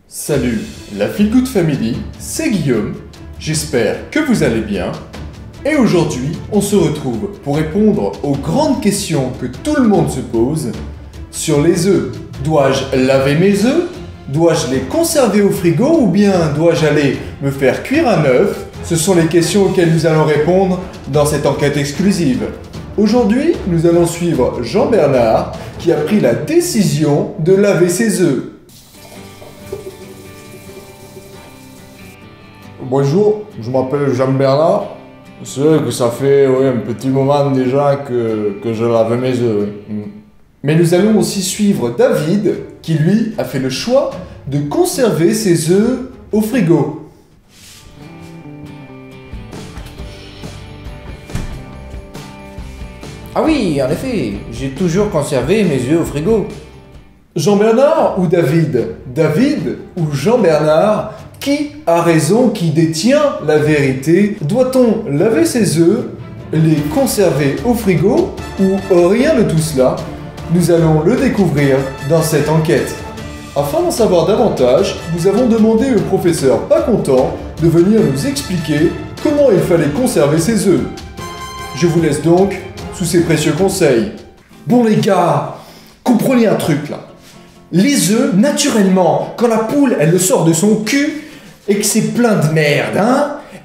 Salut, la Feel Good Family, c'est Guillaume, j'espère que vous allez bien. Et aujourd'hui, on se retrouve pour répondre aux grandes questions que tout le monde se pose sur les œufs. Dois-je laver mes œufs? Dois-je les conserver au frigo ou bien dois-je aller me faire cuire un œuf? Ce sont les questions auxquelles nous allons répondre dans cette enquête exclusive. Aujourd'hui, nous allons suivre Jean-Bernard qui a pris la décision de laver ses œufs. Bonjour, je m'appelle Jean-Bernard. C'est vrai que ça fait un petit moment déjà que je lave mes œufs. Mais nous allons aussi suivre David qui lui a fait le choix de conserver ses œufs au frigo. Ah oui, en effet, j'ai toujours conservé mes œufs au frigo. Jean-Bernard ou David? David ou Jean-Bernard? Qui a raison, qui détient la vérité? Doit-on laver ses œufs, les conserver au frigo ou rien de tout cela? Nous allons le découvrir dans cette enquête. Afin d'en savoir davantage, nous avons demandé au professeur pas content de venir nous expliquer comment il fallait conserver ses œufs. Je vous laisse donc sous ses précieux conseils. Bon les gars, comprenez un truc là. Les œufs, naturellement, quand la poule elle le sort de son cul et que c'est plein de merde,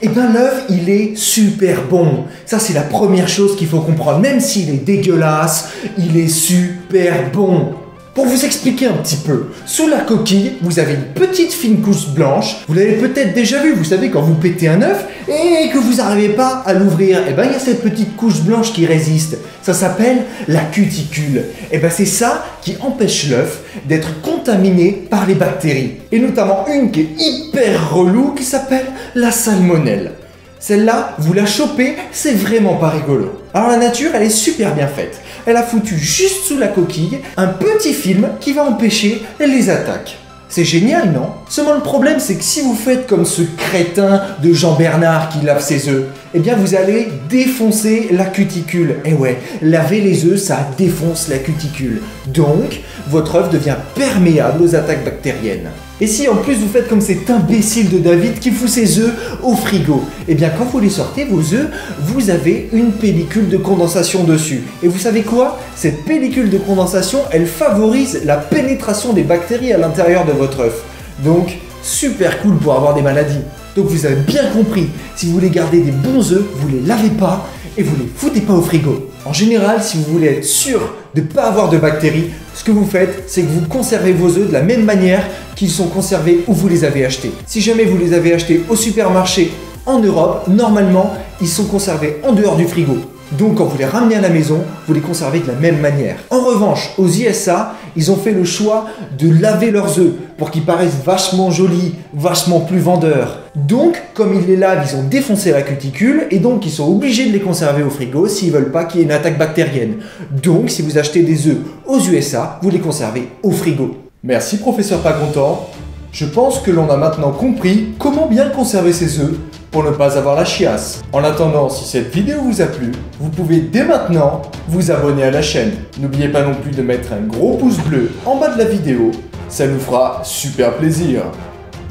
et ben l'œuf il est super bon. Ça c'est la première chose qu'il faut comprendre. Même s'il est dégueulasse, il est super bon. Pour vous expliquer un petit peu, sous la coquille, vous avez une petite fine couche blanche. Vous l'avez peut-être déjà vu, vous savez quand vous pétez un œuf et que vous n'arrivez pas à l'ouvrir, et ben il y a cette petite couche blanche qui résiste. Ça s'appelle la cuticule. Et ben c'est ça qui empêche l'œuf d'être contaminé par les bactéries. Et notamment une qui est hyper relou qui s'appelle la salmonelle. Celle-là, vous la chopez, c'est vraiment pas rigolo. Alors la nature, elle est super bien faite. Elle a foutu juste sous la coquille un petit film qui va empêcher les attaques. C'est génial, non? Seulement le problème, c'est que si vous faites comme ce crétin de Jean-Bernard qui lave ses œufs, eh bien vous allez défoncer la cuticule. Et ouais, laver les œufs, ça défonce la cuticule. Donc, votre œuf devient perméable aux attaques bactériennes. Et si en plus vous faites comme cet imbécile de David qui fout ses œufs au frigo, eh bien quand vous les sortez, vos œufs, vous avez une pellicule de condensation dessus. Et vous savez quoi? Cette pellicule de condensation, elle favorise la pénétration des bactéries à l'intérieur de votre œuf. Donc, super cool pour avoir des maladies. Donc vous avez bien compris, si vous voulez garder des bons œufs, vous les lavez pas et vous les foutez pas au frigo. En général, si vous voulez être sûr de ne pas avoir de bactéries, ce que vous faites, c'est que vous conservez vos œufs de la même manière qu'ils sont conservés où vous les avez achetés. Si jamais vous les avez achetés au supermarché en Europe, normalement, ils sont conservés en dehors du frigo. Donc quand vous les ramenez à la maison, vous les conservez de la même manière. En revanche, aux USA, ils ont fait le choix de laver leurs œufs pour qu'ils paraissent vachement jolis, vachement plus vendeurs. Donc, comme ils les lavent, ils ont défoncé la cuticule et donc ils sont obligés de les conserver au frigo s'ils veulent pas qu'il y ait une attaque bactérienne. Donc, si vous achetez des œufs aux USA, vous les conservez au frigo. Merci professeur pas content. Je pense que l'on a maintenant compris comment bien conserver ses œufs pour ne pas avoir la chiasse. En attendant, si cette vidéo vous a plu, vous pouvez dès maintenant vous abonner à la chaîne. N'oubliez pas non plus de mettre un gros pouce bleu en bas de la vidéo, ça nous fera super plaisir.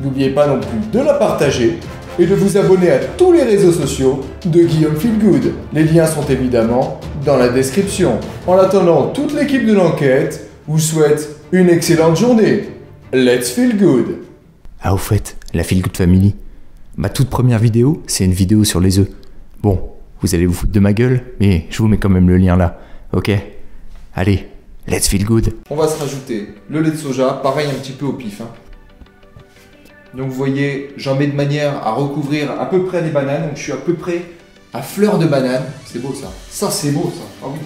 N'oubliez pas non plus de la partager et de vous abonner à tous les réseaux sociaux de Guillaume Feel Good. Les liens sont évidemment dans la description. En attendant, toute l'équipe de l'enquête vous souhaite une excellente journée. Let's feel good! Ah au fait, la Feel Good Family. Ma toute première vidéo, c'est une vidéo sur les œufs. Bon, vous allez vous foutre de ma gueule, mais je vous mets quand même le lien là, ok? Allez, let's feel good! On va se rajouter le lait de soja, pareil un petit peu au pif. Donc vous voyez, j'en mets de manière à recouvrir à peu près les bananes, donc je suis à peu près à fleur de banane. C'est beau ça. Ça c'est beau ça, ah oui.